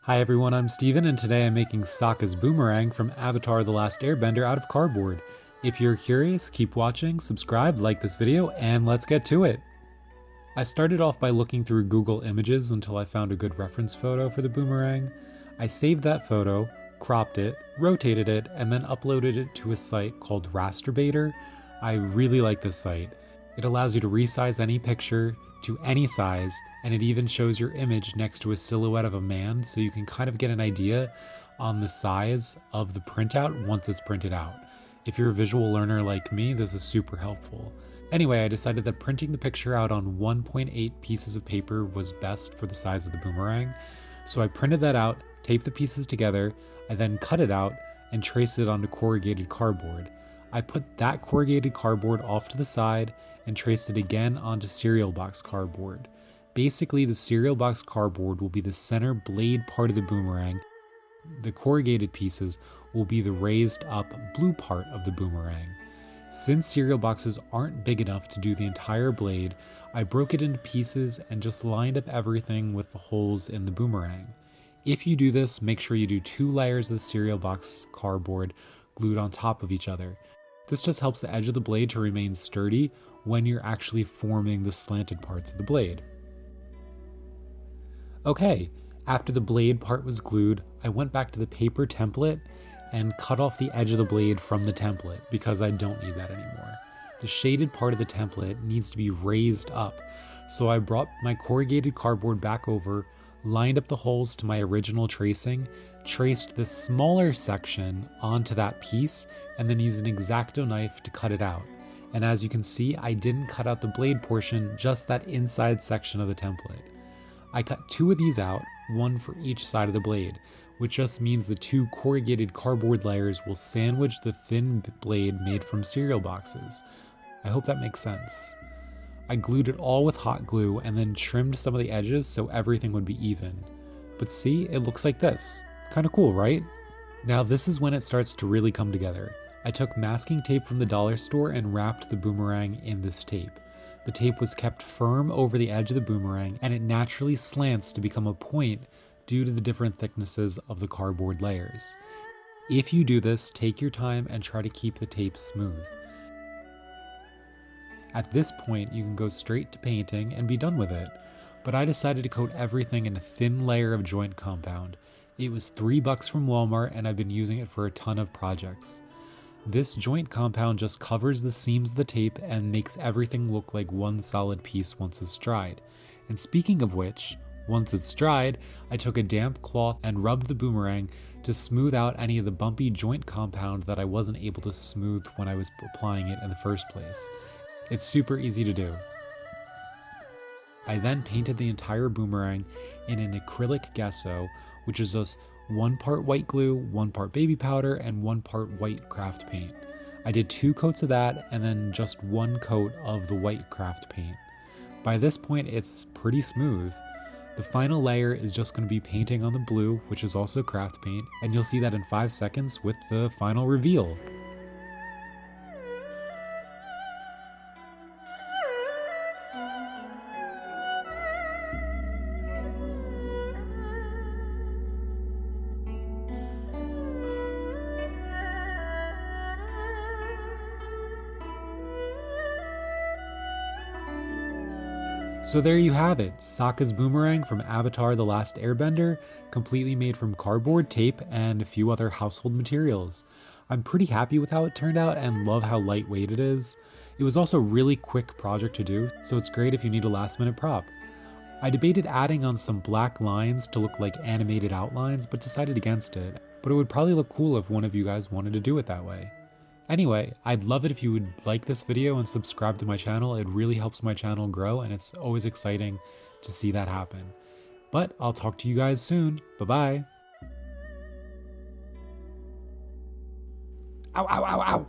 Hi everyone, I'm Steven, and today I'm making Sokka's boomerang from Avatar The Last Airbender out of cardboard. If you're curious, keep watching, subscribe, like this video, and let's get to it! I started off by looking through Google Images until I found a good reference photo for the boomerang. I saved that photo, cropped it, rotated it, and then uploaded it to a site called Rasterbator. I really like this site. It allows you to resize any picture to any size, and it even shows your image next to a silhouette of a man, so you can kind of get an idea on the size of the printout once it's printed out. If you're a visual learner like me, this is super helpful. Anyway, I decided that printing the picture out on 1.8 pieces of paper was best for the size of the boomerang. So I printed that out, taped the pieces together, I then cut it out and traced it onto corrugated cardboard. I put that corrugated cardboard off to the side and traced it again onto cereal box cardboard. Basically, the cereal box cardboard will be the center blade part of the boomerang. The corrugated pieces will be the raised up blue part of the boomerang. Since cereal boxes aren't big enough to do the entire blade, I broke it into pieces and just lined up everything with the holes in the boomerang. If you do this, make sure you do 2 layers of the cereal box cardboard glued on top of each other. This just helps the edge of the blade to remain sturdy when you're actually forming the slanted parts of the blade. Okay, after the blade part was glued, I went back to the paper template and cut off the edge of the blade from the template because I don't need that anymore. The shaded part of the template needs to be raised up, so I brought my corrugated cardboard back over, lined up the holes to my original tracing, traced the smaller section onto that piece, and then used an X-Acto knife to cut it out. And as you can see, I didn't cut out the blade portion, just that inside section of the template. I cut 2 of these out, one for each side of the blade, which just means the 2 corrugated cardboard layers will sandwich the thin blade made from cereal boxes. I hope that makes sense. I glued it all with hot glue and then trimmed some of the edges so everything would be even. But see, it looks like this. Kinda cool, right? Now this is when it starts to really come together. I took masking tape from the dollar store and wrapped the boomerang in this tape. The tape was kept firm over the edge of the boomerang, and it naturally slants to become a point due to the different thicknesses of the cardboard layers. If you do this, take your time and try to keep the tape smooth. At this point, you can go straight to painting and be done with it, but I decided to coat everything in a thin layer of joint compound. It was $3 from Walmart, and I've been using it for a ton of projects. This joint compound just covers the seams of the tape and makes everything look like one solid piece once it's dried. And speaking of which, once it's dried, I took a damp cloth and rubbed the boomerang to smooth out any of the bumpy joint compound that I wasn't able to smooth when I was applying it in the first place. It's super easy to do. I then painted the entire boomerang in an acrylic gesso, which is just 1 part white glue, 1 part baby powder, and 1 part white craft paint. I did 2 coats of that and then just 1 coat of the white craft paint. By this point, it's pretty smooth. The final layer is just going to be painting on the blue, which is also craft paint, and you'll see that in 5 seconds with the final reveal. So there you have it, Sokka's boomerang from Avatar The Last Airbender, completely made from cardboard, tape, and a few other household materials. I'm pretty happy with how it turned out and love how lightweight it is. It was also a really quick project to do, so it's great if you need a last minute prop. I debated adding on some black lines to look like animated outlines, but decided against it. But it would probably look cool if one of you guys wanted to do it that way. Anyway, I'd love it if you would like this video and subscribe to my channel. It really helps my channel grow, and it's always exciting to see that happen. But I'll talk to you guys soon. Bye-bye. Ow, ow, ow, ow!